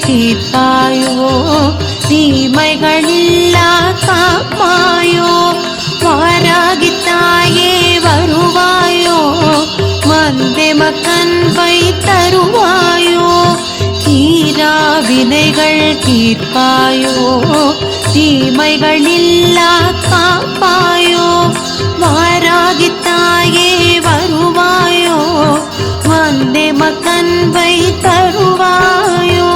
தீர்ப்பாயோ தீமைகளில்லா காப்பாயோ வாராகித்தாயே வருவாயோ வந்தே மக்கன்பை தருவாயோ தீரா வினைகள் தீர்ப்பாயோ தீமைகளில்லா காப்பாயோ வாராகித்தாயே வருவாயோ வந்தே மக்கன்பை தருவாயோ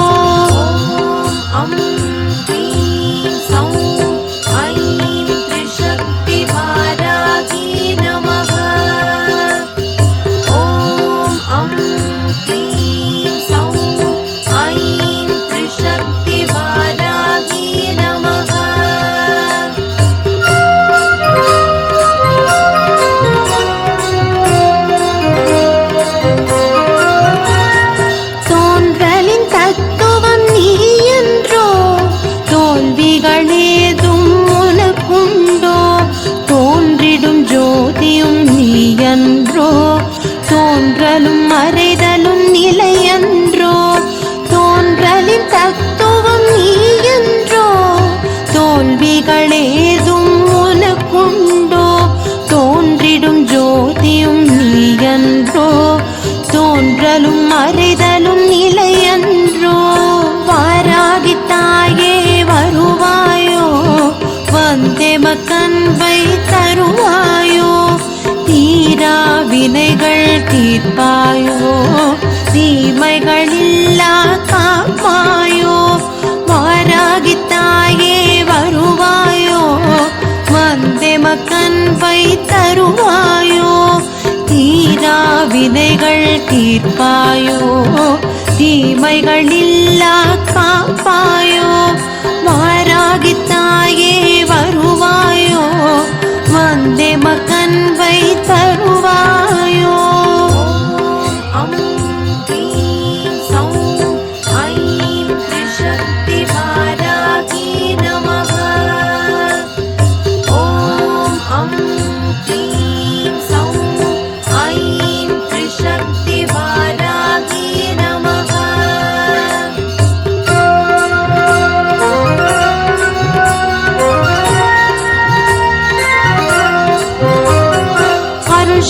தோன்றலும் மறைதலும் நிலையன்றோ தோன்றலின் தத்துவம் நீயன்றோ தோல்விகளேதும் உனக்குண்டோ தோன்றிடும் ஜோதியும் நீயன்றோ தோன்றலும் மறைதலும் நிலையன்றோ வாராகித்தாயே வருவாயோ வந்தே மக்கன்பை தருவாயோ தீரா வினைகள் தீர்ப்பாயோ தீமைகளில்லா காப்பாயோ வாராகித்தாயே வருவாயோ வந்தே மக்கன்பை தருவாயோ தீரா வினைகள் தீர்ப்பாயோ தீமைகளில்லா காப்பாயோ வாராகித்தாயே வருவாயோ வந்தே மக்கன்பை தருவாயோ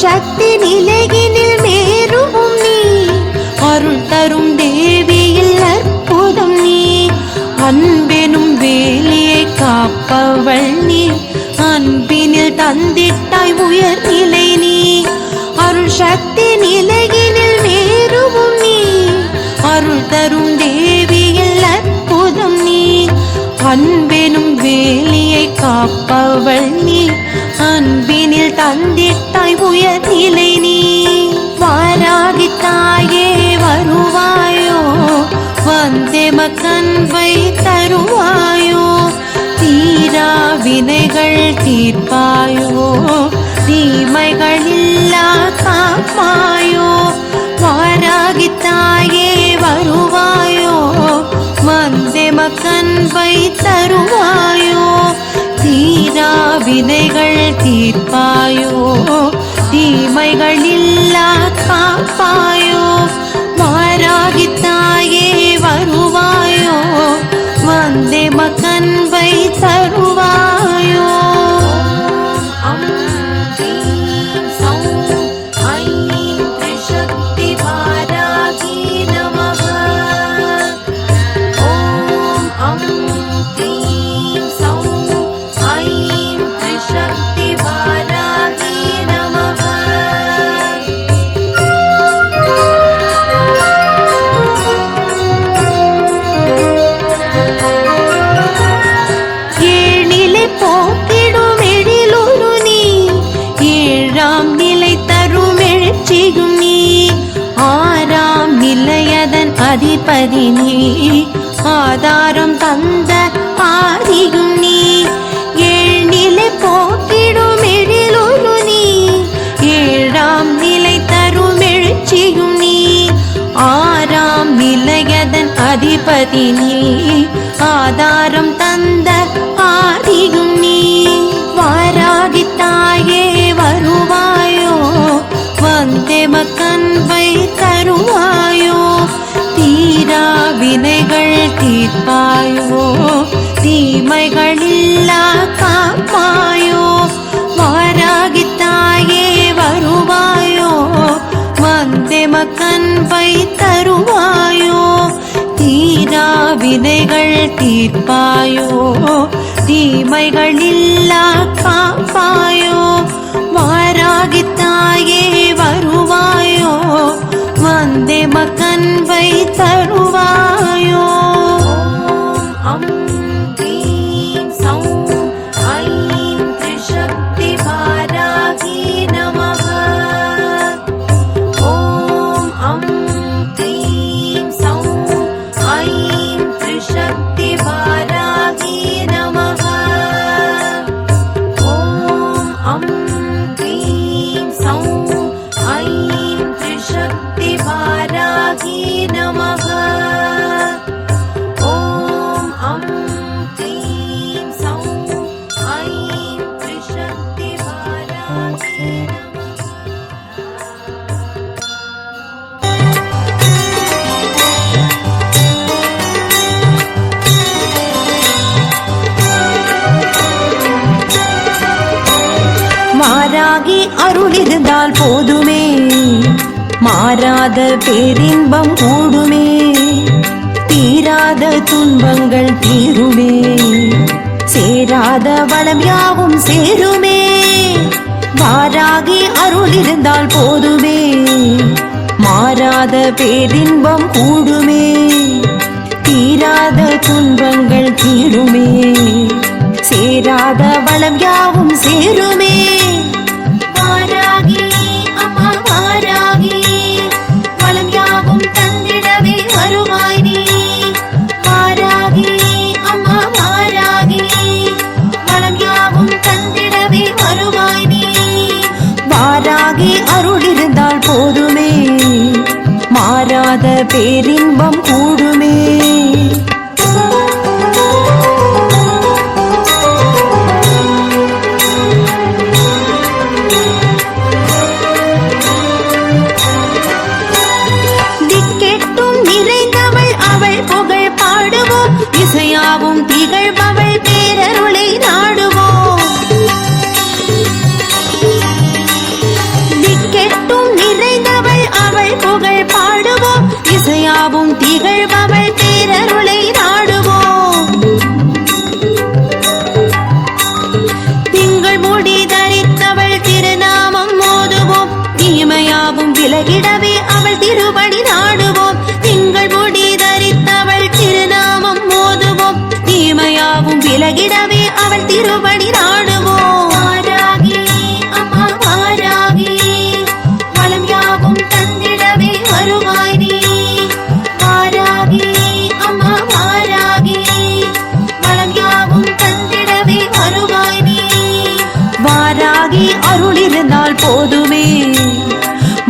சக்தி நிலையினில் மேருவும் நீ அருள் தரும் தேவியில் அற்புதம் நீ அன்பெனும் வேலியை காப்பவள் நீ அன்பினில் தந்திட்டாய் உயர்நிலை நீ அருள் சக்தி நிலையினில் மேருவும் நீ அருள் தரும் தேவியில் அற்புதம் நீ அன்பெனும் வேலியை காப்பவள் நீ அன்பினில் தந்திட்டாய் உயர்நிலை நீ வாராகித்தாயே வருவாயோ வந்தே மக்கன்பை தருவாயோ தீரா வினைகள் தீர்ப்பாயோ தீமைகளில்லா காப்பாயோ வாராகித்தாயே வருவாயோ வந்தே மக்கன்பை தருவாயோ தீரா வினைகள் தீர்ப்பாயோ தீமைகளில்லா காப்பாயோ வாராகித்தாயே வருவாயோ வந்தே மக்கன்பை தருவாயோ அதிபதி நீ ஆதாரம் தந்த ஆதியும் நீ ஏழ்நிலை போக்கிடும் எழிலொரு நீ ஏழாம் நிலை தரும் எழுச்சியும் நீ ஆறாம் நிலையதன் அதிபதி நீ ஆதாரம் தந்த ஆதியும் நீ வாராகித்தாயே வருவாயோ வந்தே மக்கன்பை தருவாயோ தீரா வினைகள் தீர்ப்பாயோ தீமைகளில்லா காப்பாயோ வாராகித்தாயே வருவாயோ வந்தெமக்கன்பை தருவாயோ தீரா வினைகள் தீர்ப்பாயோ தீமைகளில்லா காப்பாயோ வாராகித்தாயே வருவாயோ வந்தெமக்கன்பை தருவாயோ அம் க்ரீம் சௌம் ஐம் த்ரிசக்தி வாராகி நமः ஓம் அம் க்ரீம் சௌம் ஐம் த்ரிசக்தி வாராகி நமः ஓம் அம் க்ரீம் சௌம் ஐம் த்ரிசக்தி வாராகி நமः ஓம் அம் க்ரீம் சௌம் ஐம் த்ரிசக்தி வாராகி நமः மாறாகி அருளிருந்தால் போதுமே மாறாத பேரின்பம் கூடுமே தீராத துன்பங்கள் தீருமே சேராத வளம் யாவும் சேருமே வாராகி அருளிருந்தால் போதுமே மாறாத பேரின்பம் கூடுமே தீராத துன்பங்கள் தீருமே சேராத வளம் யாவும் சேருமே வாராகி அம்மா வாராகி வளம் யாவும் தந்திடவே வருவாய் நீ வாராகி அம்மா வாராகி வளம் யாவும் தந்திடவே வருவாய் நீ வாராகி அருளிருந்தால் போதுமே மாறாத பேரின்பம் கூடுமே இசையாவும் திகழ்பவள் பேரருளை நாடுவோம் திக்கெட்டும் நிறைந்தவள் அவள் புகழ் பாடுவோம் இசையாவும் திகழ்பவள் பேரருளை நாடுவோம் திங்கள் முடி தரித்தவள் திருநாமம் மோதுவோம் தீமையாவும் விலகிடவே அவள் திருவடி நாடுவோம் திங்கள் முடி தரித்தவள் திருநாமம் மோதுவோம் தீமையாவும் விலகிடவே அவள் திருவடி நாடுவோம் வாராகி அம்மா வாராகி வளம் யாவும் தந்திடவே வருவாய் நீ வாராகி அம்மா வாராகி வளம் யாவும் தந்திடவே வருவாய் நீ வாராகி அருளிருந்தால் போதுமே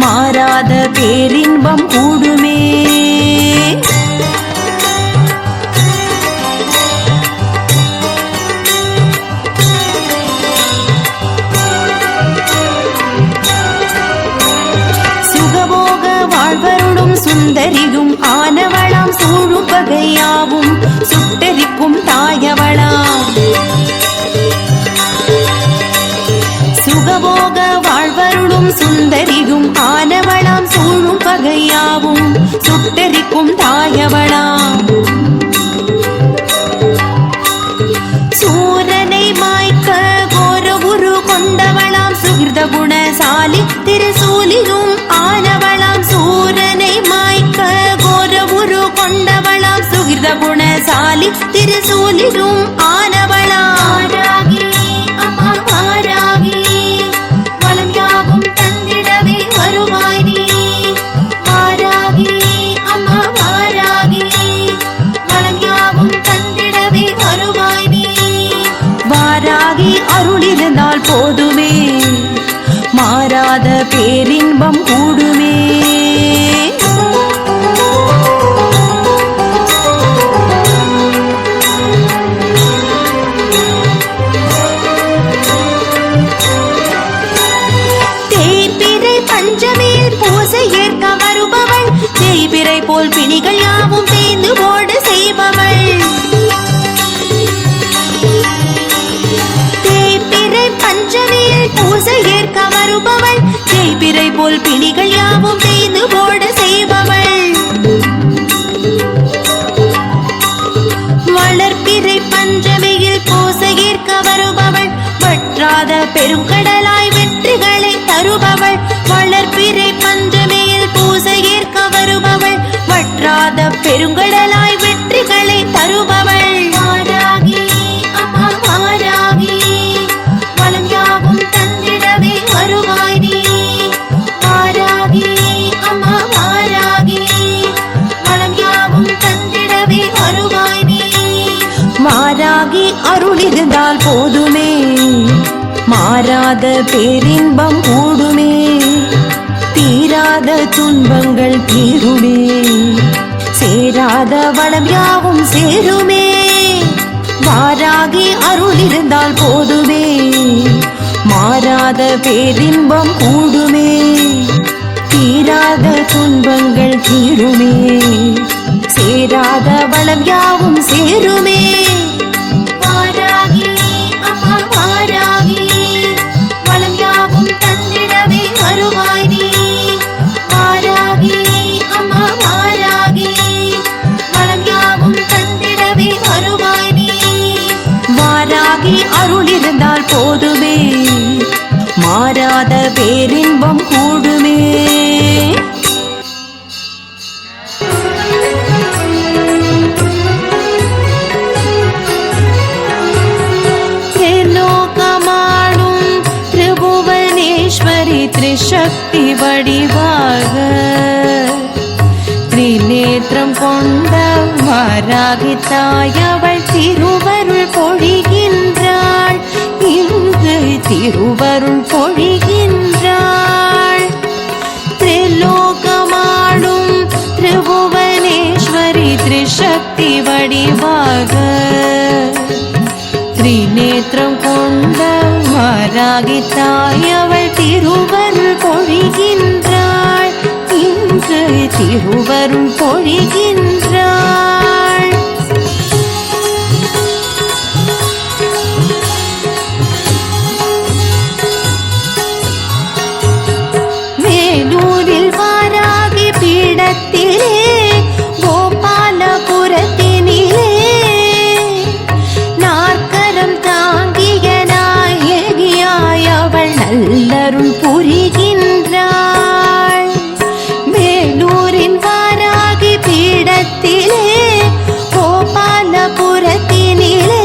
மாறாத பேரின்பம் கூடுமே சுகபோக வாழ்வருடும் சுந்தரியும் ஆனவளாம் சூழும் பகையாவும் சுட்டரிக்கும் தாயவளாம் சுகபோக வாழ்வருடும் சுந்தரியும் ஆனவளாம் சூழும் பகையாவும் சுட்டரிக்கும் தாயவளாம் சூரனை மாய்க்க கோர உரு கொண்டவளாம் சுகிர்த குணசாலி திருசூலியும் ஆனவளாம் சூரனை மாய்க்க கோர உரு கொண்டவளாம் சுகிர்த குணசாலி திருசூலியும் ஆனவளாம் வாராகி அம்மா வாராகி வளம் யாவும் தந்திடவே வருவாய் நீ வாராகி அம்மா வாராகி வளம் யாவும் தந்திடவே வருவாய் நீ வாராகி அருளிருந்தால் போதுமே மாறாத பேரின்பம் கூடுமே போல் பிணிகள் யாவும் தேய்ந்து ஓட செய்பவள் பூசை ஏற்க வருபவள், தேய்பிறை போல் பிணிகள் யாவும் தேய்ந்து போட செய்பவள். வளர்ப்பிறை பஞ்சமியில் பூசை ஏற்க வருபவள், வற்றாத பெருங்கடலாய் வெற்றிகளை தருபவள். வளர்ப்பிறை பஞ்சமியில் பூசை ஏற்க வருபவள், வற்றாத பெருங்கடலாய் வெற்றிகளை தருபவள். வாராகி அம்மா வாராகி, வளம் யாவும் தந்திடவே வருவாய் நீ. வாராகி அம்மா வாராகி, வளம் யாவும் தந்திடவே வருவாய் நீ. வாராகி அருள் இருந்தால் போதுமே, மாறாத பேரின்பம் கூடுமே, தீராத துன்பங்கள் தீருமே, சேராத வளம் யாவும் சேருமே. வாராகி அருள் இருந்தால் போதுமே, மாறாத பேரின்பம் கூடுமே, தீராத துன்பங்கள் தீருமே, சேராத வளம் யாவும் சேருமே. வாராகி அம்மா வாராகி, வளம் யாவும் தந்திடவே வருவாய் நீ. வாராகி அம்மா வாராகி, வளம் யாவும் தந்திடவே வருவாய் நீ. வாராகி அருள் இருந்தால் போதுமே, மாறாத பேரின்பம் கூடுமே. திரிசக்தி வடிவாக திரிநேத்திரம் கொண்ட வாராகி தாயவள் திருவருள் பொழிகின்றாள், இங்கு திருவருள் பொழிகின்றாள். திரிலோகமாடும் திரிபுவனேஸ்வரி திரிசக்தி வடிவாக திரிநேத்திரம் கொண்ட வாராகி தாயவள் திருவருள் பொழிகின்றாள், இங்கு திருவருள் பொழிகின்றாள். வேலூரில் வாராகி பீடத்திலே கோபாலபுரத்தினிலே நாற்கரம் தாங்கிய நாயகியாய் அவள் நல்லருள் புரிகின்றாள். வேலூரின் வாராகி பீடத்திலே கோபாலபுரத்தினிலே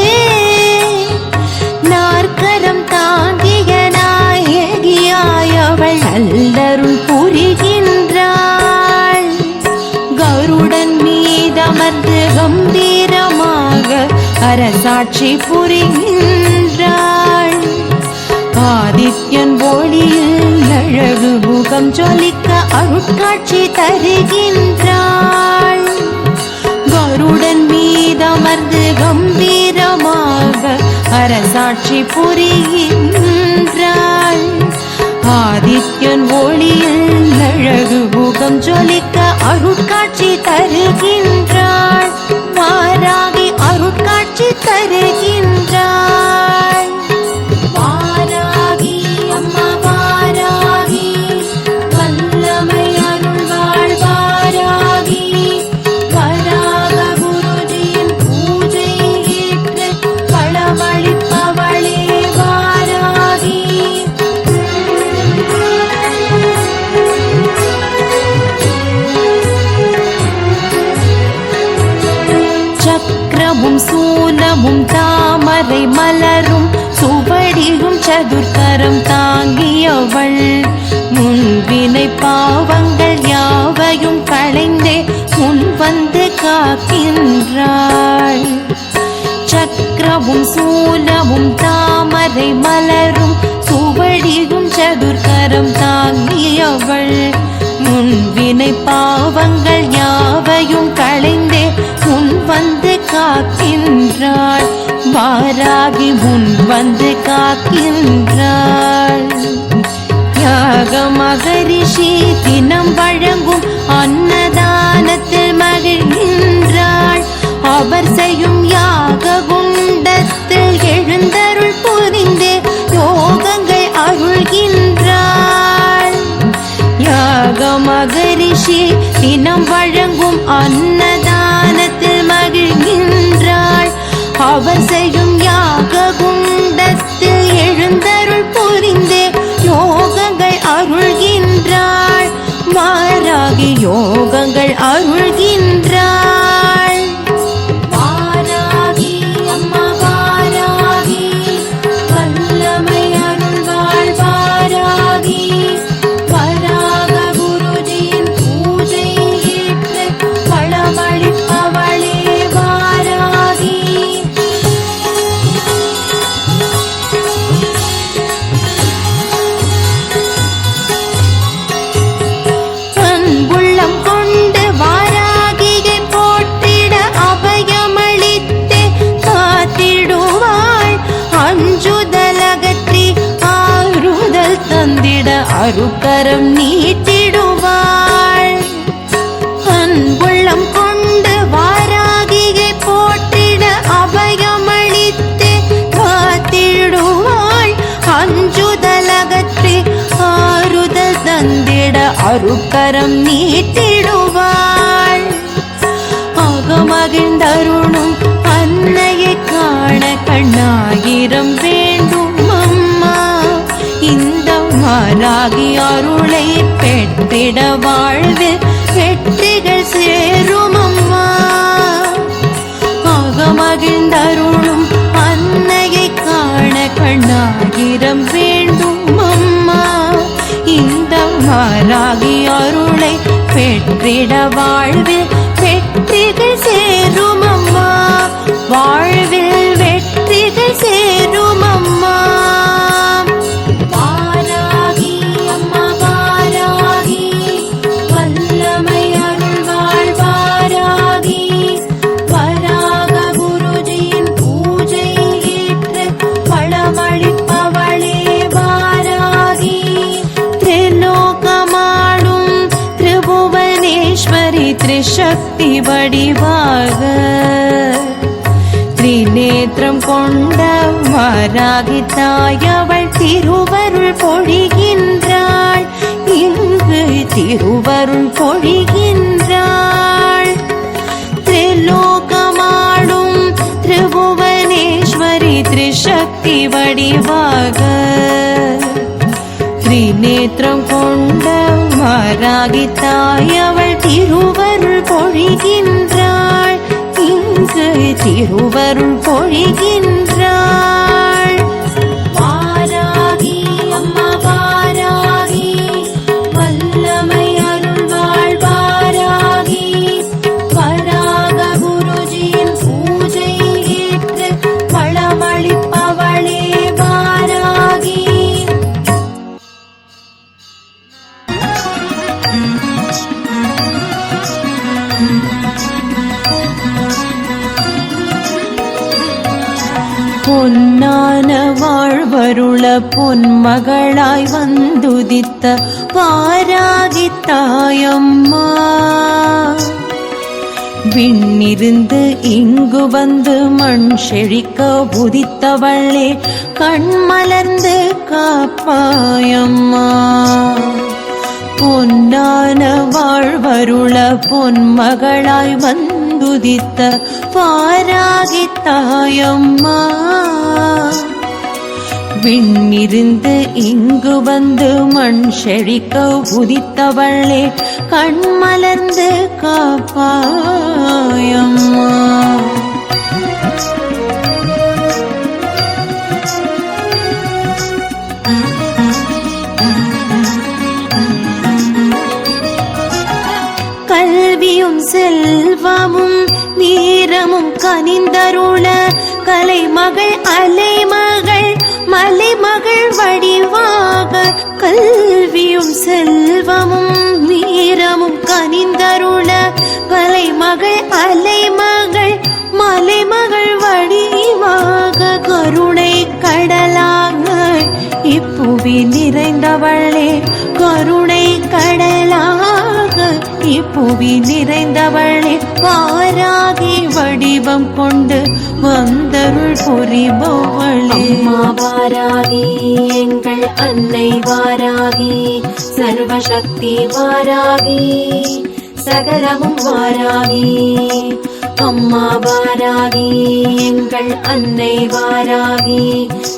நாற்கரம் தாங்கிய நாயகியாய் அவள் நல்லருள் புரிகின்றாள். கருடன் மீதமர்ந்து கம்பீரமாக அரசாட்சி புரிகின்றாள். ஆதித்யன் ஒளியில் அழகு முகம் ஜொலிக்க அருட்காட்சி தருகின்றாள். கருடன் மீதமர்ந்து கம்பீரமாக அரசாட்சி புரிகின்றாள். ஆதித்யன் ஒளியில் அழகு முகம் ஜொலிக்க அருட்காட்சி தருகின்றாள். வாராகி அருட்காட்சி தருகின்றாள். வாராகி அம்மா வாராகி, வல்லமை அருள்வாள் வாராகி. வராக குருஜியின் பூஜை ஏற்று பழமளிப்பவளே வாராகி. சக்கரமும் சூலமும் தாமரை மலரும் சுவடியும் சதுர்கரம் தாங்கியவள், முன்வினை பாவங்கள் யாவையும் களைந்தே முன் வந்து காக்கின்றாள். சக்கரமும் சூலமும் தாமரை மலரும் சுவடியும் சதுர்கரம் தாங்கியவள், முன்வினை பாவங்கள் யாவையும் களைந்தே முன் வந்து காக்கின்றாள். வாராகி முன் வந்து காக்கின்றாள். யாக மகரிஷி தினம் வழங்கும் அன்னதானத்தில் மகிழ்கின்றாள். அவர் செய்யும் யாக குண்டத்தில் எழுந்தருள் புரிந்தே யோகங்கள் அருள் வழங்கும் அன்னதானத்தில் மகிழ்கின்றாள். அவர் செய்யும் யாக குண்டத்தில் எழுந்தருள் புரிந்தே யோகங்கள் அருள்கின்றாள். வாராகி யோகங்கள் அருள்கின்றாள். வாராகி அம்மா வாராகி, வல்லமை அருள்வாள் வாராகி. வராக குருஜியின் பூஜை ஏற்று வளமளிப்பவளே வாராகி. அன்புள்ளம் கொண்டு வாராகியை போற்றிட அபயமளித்தே காத்திடுவாள். அஞ்சுதலகற்றி ஆறுதல் தந்திட அருக்கரம் நீட்டிடுவாள். அன்புள்ளம் கொண்டு வாராகியை போற்றிட அபயமளித்தே காத்திடுவாள். அஞ்சுதலகற்றி ஆறுதல் தந்திட அருக்கரம் நீட்டிடுவாள். அகமகிழ்ந்தருணும் அன்னையை காண கண்ணாயிரம் வேண்டும் அம்மா. இந்த வாராகி அருளை பெற்றிட வாழ்வில் வெற்றிகள் சேரும் அம்மா. அகமகிழ்ந்தருளும் அன்னையை காண கண்ணாயிரம் வேண்டும் அம்மா. இந்த வாராகி அருளை பெற்றிட வாழ்வில் வெற்றிகள் சேரும் அம்மா. வாழ்வில் வெற்றிகள் சேரும் அம்மா. வாராகி அம்மா வாராகி, வல்லமை அருள்வாள் வாராகி. வராக குருஜியின் பூஜை ஏற்று வளமளிப்பவளே வாராகி. திரிலோகமாடும் திரிபுவனேஸ்வரி திரிசக்தி வடிவாக திரிநேத்திரம் கொண்ட வாராகி தாயவள் திருவருள் பொழிகின்றாள். இங்கு திருவருள் பொழிகின்றாள். திரிலோகமாடும் திரிபுவனேஸ்வரி திரிசக்தி வடிவாக திரிநேத்திரம் கொண்ட வாராகி தாயவள் திருவருள் பொழிகின்றாள். இங்கு திருவருள் பொழிகின்றாள். வாராகி அம்மா வாராகி, வல்லமை அருள்வாள் வாராகி. வராக குருஜியின் பூஜை ஏற்று வளமளிப்பவளே வாராகி. பொன்னான வாழ்வருள பொன்மகளாய் வந்துதித்த வாராகி தாயம்மா. விண்ணிருந்து இங்கு வந்து மண் செழிக்க உதித்தவளே கண்மலர்ந்து காப்பாயம்மா. பொன்னான வாழ்வருள பொன்மகளாய் வந்துதித்த வாராகி தாயம்மா. விண்ணிருந்து இங்கு வந்து மண் செழிக்க உதித்தவளே கண்மலர்ந்து காப்பாயம்மா. கல்வியும் செல்வமும் வீரமும் கனிந்தருள கலைமகள் அலைமகள் மலைமகள் வடிவாக. கல்வியும் செல்வமும் வீரமும் கனிந்தருள கலைமகள் அலைமகள் மலைமகள் வடிவாக. கருணை கடலாக இப்புவி நிறைந்தவளே, கருணை கடலாக இப்புவி நிறைந்தவளே. வாராகி வடிவம் கொண்டு வந்தருள் புரிபவளே. அம்மா வாராகி, எங்கள் அன்னை வாராகி, சர்வசக்தி வாராகி, சகலமும் வாராகி அம்மா வாராகி எங்கள் அன்னை வாராகி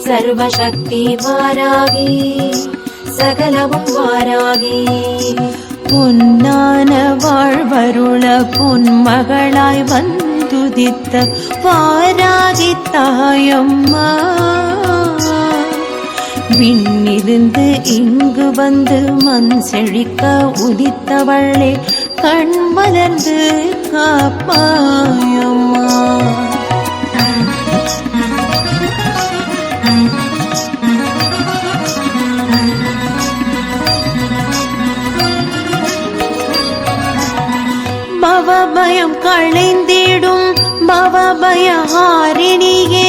சர்வசக்தி வாராகி சகலமும் வாராகி பொன்னான வாழ்வருள பொன்மகளாய் வந்துதித்த வாராகி தாயம்மா விண்ணிருந்து இங்கு வந்து மண் செழிக்க உதித்தவளே கண் மலர்ந்து காப்பாயம்மா பவபயம் களைந்திடும் பவபயஹாரிணியே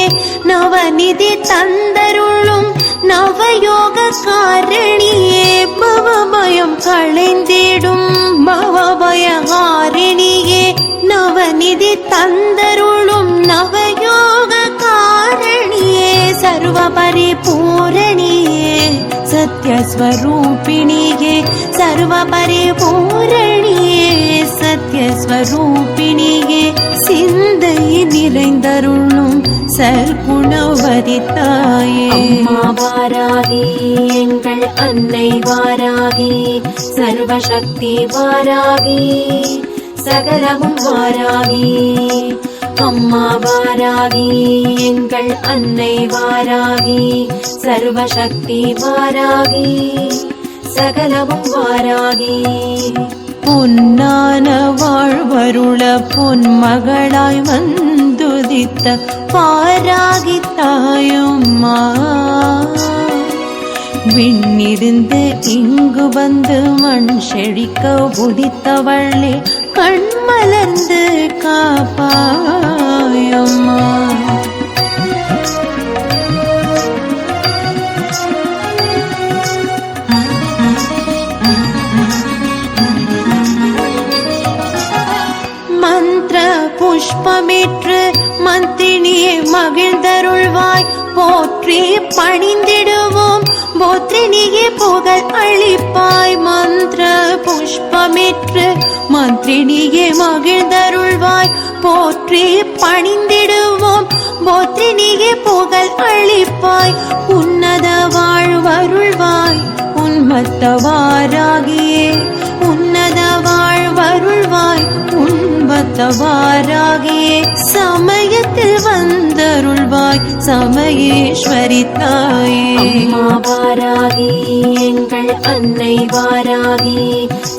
நவநிதி தந்தருளும் நவயோக காரணியே பவபயம் களைந்திடும் பவபயஹாரிணியே நவநிதி தந்தருளும் நவயோக காரணியே சர்வ பரிபூரணியே சத்யஸ்வரூபிணியே சர்வ பரிபூரணியே சத்யஸ்வரூபிணியே சிந்தை நிறைந்தருளும் சர்க்குணவதி தாயே அம்மா வாராகி எங்கள் அன்னை வாராகி சர்வசக்தி வாராகி சகலமும் வாராகி அம்மா வாராகி எங்கள் அன்னை வாராகி சர்வசக்தி வாராகி சகலமும் வாராகி பொன்னான வாழ்வருள பொன்மகளாய் வந்துதித்த வாராகி தாயம்மா விண்ணிருந்து இங்கு வந்து மண் செழிக்க உதித்தவளே கண் மலர்ந்து காப்பாயம்மா புஷ்பமேற்று மந்திரினியே மகிழ்ந்தருள்வாய் போற்றி பணிந்திடுவோம் போற்றினியே புகழ் அளிப்பாய் மந்திர புஷ்பமேற்று மந்திரினியே மகிழ்ந்தருள்வாய் போற்றி பணிந்திடுவோம் போற்றினியே புகழ் அளிப்பாய் உன்னத வாழ்வருள்வாய் உன்மத்த வாராகியே உன்னத வாழ்வருள்வாய் உன்பத்தவாராகியே சமயத்தில் வந்தருள்வாய் சமயேஸ்வரி தாயே அம்மா வாராகி எங்கள் அன்னை வாராகி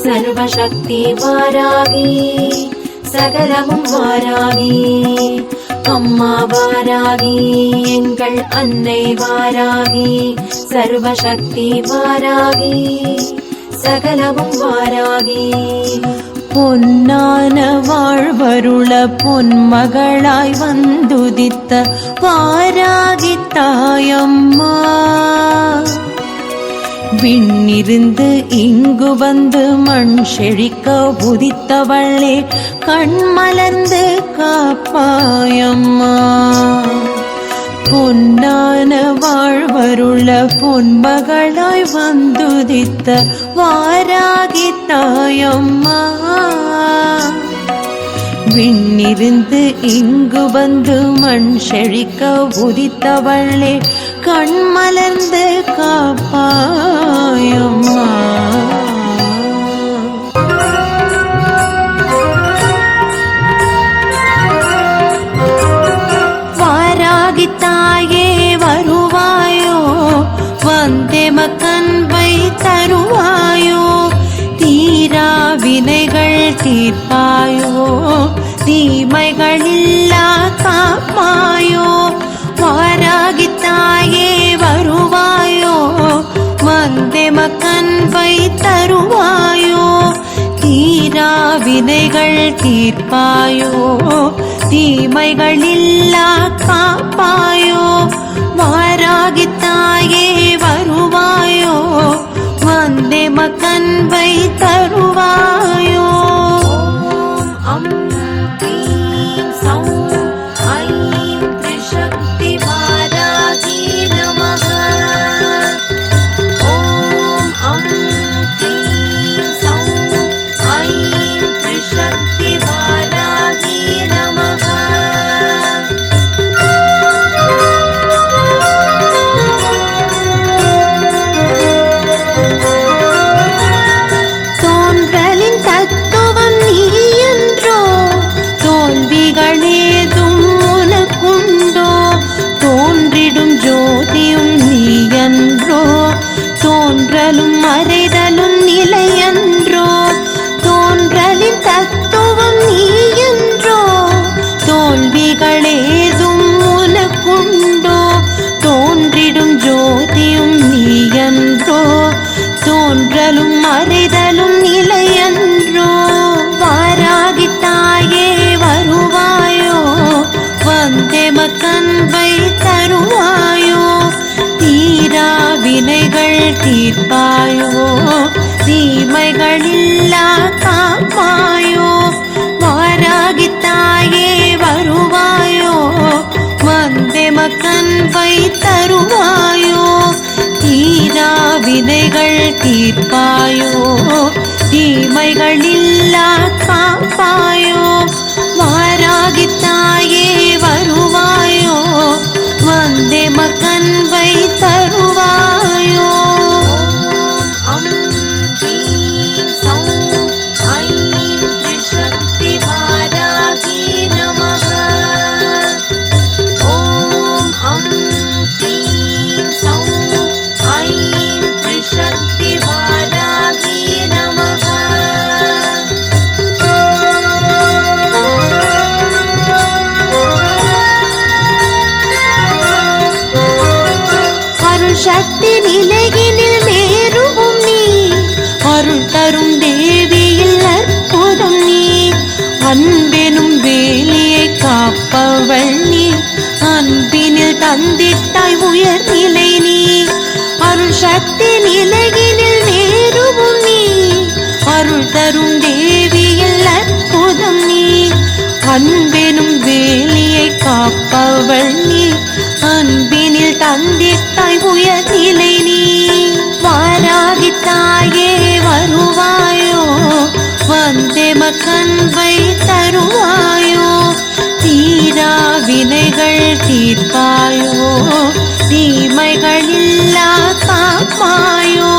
சர்வசக்தி வாராகி சகலமும் வாராகி அம்மா வாராகி எங்கள் அன்னை வாராகி சர்வசக்தி வாராகி சகலமும் வாராகி பொன்னான வாழ்வருள பொன்மகளாய் வந்துதித்த வாராகி தாயம்மா விண்ணிருந்து இங்கு வந்து மண் செழிக்க உதித்தவளே கண் மலர்ந்து காப்பாயம்மா பொன்னான வாழ்வருள பொன்மகளாய் வந்துதித்த வாராகி தாயம்மா விண்ணிருந்து இங்கு வந்து மண் செழிக்க உதித்தவளே கண் மலர்ந்து காப்பாயம்மா வாராகி தாயே வருவாயோ வந்தே மக்கன்பை தருவாயோ தீரா வினைகள் தீர்ப்பாயோ தீமைகளில்லா காப்பாயோ வாராகி தாயே வருவாயோ வந்தே மக்கன்பை தருவாயோ தீரா வினைகள் தீர்ப்பாயோ தீமைகளில்லா காப்பாயோ வாராகி தாயே வருவாயோ வந்தே மக்கன்பை தருவாயோ அம் க்ளீம் சௌம் ஐம் த்ரிசக்தி வாராகி நமः ஓம் அம் க்ளீம் சௌம் ஐம் தீர்ப்பாயோ தீமைகளில்லா காப்பாயோ வாராகித்தாயே வருவாயோ வந்தே மக்கன்பை தருவாயோ தீரா வினைகள் தீர்ப்பாயோ தீமைகளில்லா காப்பாயோ வாராகித்தாயே வருவாயோ வந்தே மக்கன்பை தருவாயோ ॐ ह्रीं सौं ऐं त्रिशक्तिवाराही नमः ॐ ह्रीं सौं ऐं त्रिशक्तिवाराही नमः சக்தி நிலையினில் மேருவும் நீ அருள் தரும் தேவியில் அற்புதம் நீ அன்பெனும் வேலியை காப்பவள் நீ அன்பினில் தந்திட்டாய் உயர்நிலை நீ அருள் சக்தி நிலையினில் மேருவும் நீ அருள் தரும் தேவியில் அற்புதம் நீ அன்பெனும் வேலியை காப்பவள் நீ அன்பினில் தந்திட்டாய் உயர்நிலை நீ வாராகித்தாயே வருவாயோ வந்தே மக்கன்பை தருவாயோ தீரா வினைகள் தீர்ப்பாயோ தீமைகளில்லா காப்பாயோ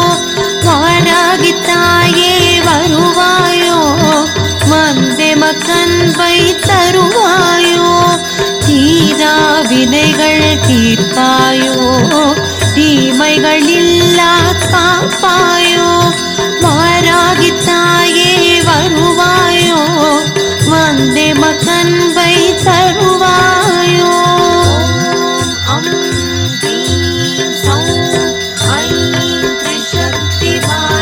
வாராகித்தாயே வருவாயோ வந்தே மக்கன்பை தருவாயோ தீரா வினைகள் தீர்ப்பாயோ தீமைகளில்லா காப்பாயோ வாராகித்தாயே வருவாயோ வந்தே மக்கன்பை தருவாயோ ॐ ह्रीं सौं ऐं त्रिशक्तिवाराही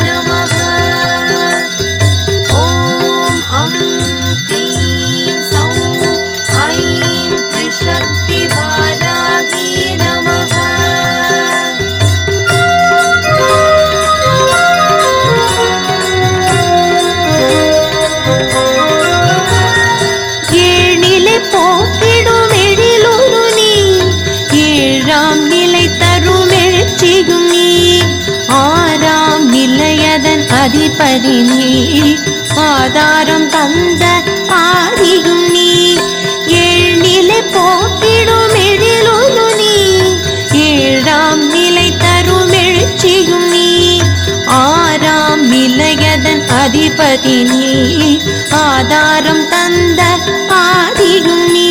नमः ॐ ह्रीं सौं ऐं त्रिशक्तिवाराही नमः ஏழ்நிலை போக்கிடும் எழிலொரு நீ ஏழாம் நிலை தரும் எழுச்சியும் நீ ஆறாம் நிலையதன் அதிபதி நீ ஆதாரம் தந்த ஆதியும் நீ ஏழ்நிலை போக்கிடும் எழிலொரு நீ ஏழாம் நிலை தரும் எழுச்சியும் நீ ஆறாம் நிலையதன் அதிபதி நீ ஆதாரம் தந்த ஆதியும் நீ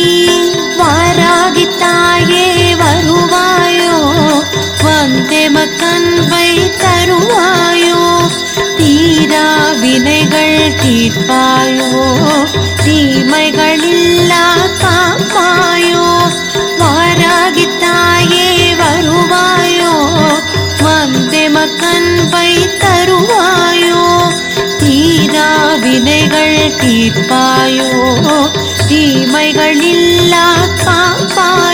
வாராகித்தாயே வருவாயோ வந்தே மக்கன்பை தருவாயோ தீரா வினைகள் தீர்ப்பாயோ தீமைகளில்லா காப்பாயோ வாராகித்தாயே வருவாயோ வந்தே மக்கன்பை தருவாயோ தீரா வினைகள் தீர்ப்பாயோ தீமைகளில்லா காப்பாயோ